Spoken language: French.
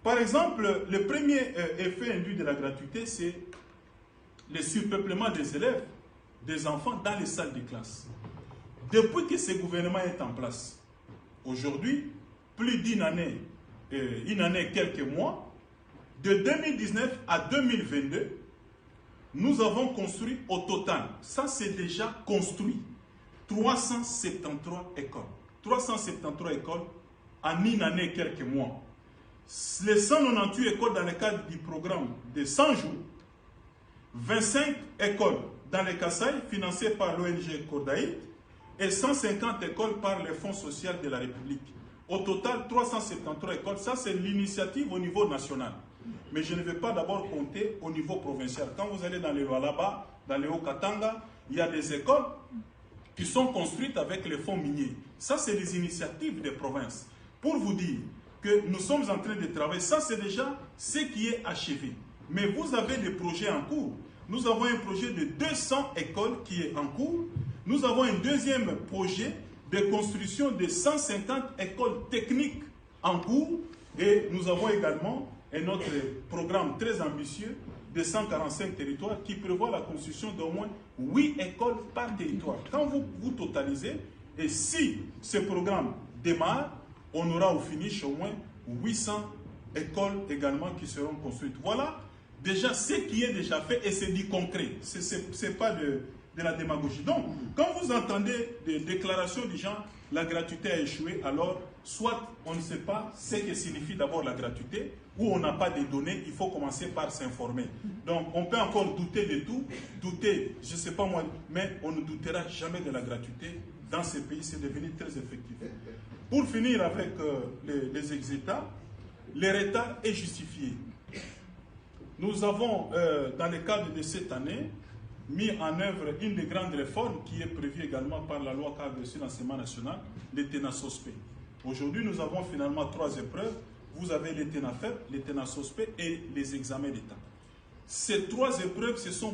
Par exemple, le premier effet induit de la gratuité, c'est le surpeuplement des élèves, des enfants dans les salles de classe. Depuis que ce gouvernement est en place, aujourd'hui, plus d'une année, quelques mois, de 2019 à 2022, nous avons construit au total, ça c'est déjà construit, 373 écoles. 373 écoles en une année, quelques mois. Les 198 écoles dans le cadre du programme de 100 jours, 25 écoles dans les Kasaï financées par l'ONG Kodaït et 150 écoles par le Fonds social de la République. Au total, 373 écoles. Ça, c'est l'initiative au niveau national. Mais je ne vais pas d'abord compter au niveau provincial. Quand vous allez dans les Lualaba, dans les Haut-Katanga, il y a des écoles qui sont construites avec les fonds miniers. Ça, c'est les initiatives des provinces. Pour vous dire que nous sommes en train de travailler, ça, c'est déjà ce qui est achevé. Mais vous avez des projets en cours. Nous avons un projet de 200 écoles qui est en cours. Nous avons un deuxième projet de construction de 150 écoles techniques en cours. Et nous avons également un autre programme très ambitieux de 145 territoires qui prévoit la construction d'au moins 8 écoles par territoire. Quand vous totalisez, et si ce programme démarre, on aura au finish au moins 800 écoles également qui seront construites. Voilà déjà ce qui est déjà fait et c'est du concret. Ce n'est pas de la démagogie. Donc, quand vous entendez des déclarations du genre « la gratuité a échoué », alors soit on ne sait pas ce que signifie d'abord la gratuité, ou on n'a pas de données, il faut commencer par s'informer. Donc, on peut encore douter de tout, douter, je ne sais pas moi, mais on ne doutera jamais de la gratuité. Dans ces pays, c'est devenu très effectif. Pour finir avec les ex-États, le retard est justifié. Nous avons, dans le cadre de cette année, mis en œuvre une des grandes réformes qui est prévue également par la loi cadre sur l'enseignement national, le TENA-SOSPE. Aujourd'hui, nous avons finalement 3 épreuves. Vous avez le TENA-FEP, le TENA-SOSPE et les examens d'État. Ces 3 épreuves se sont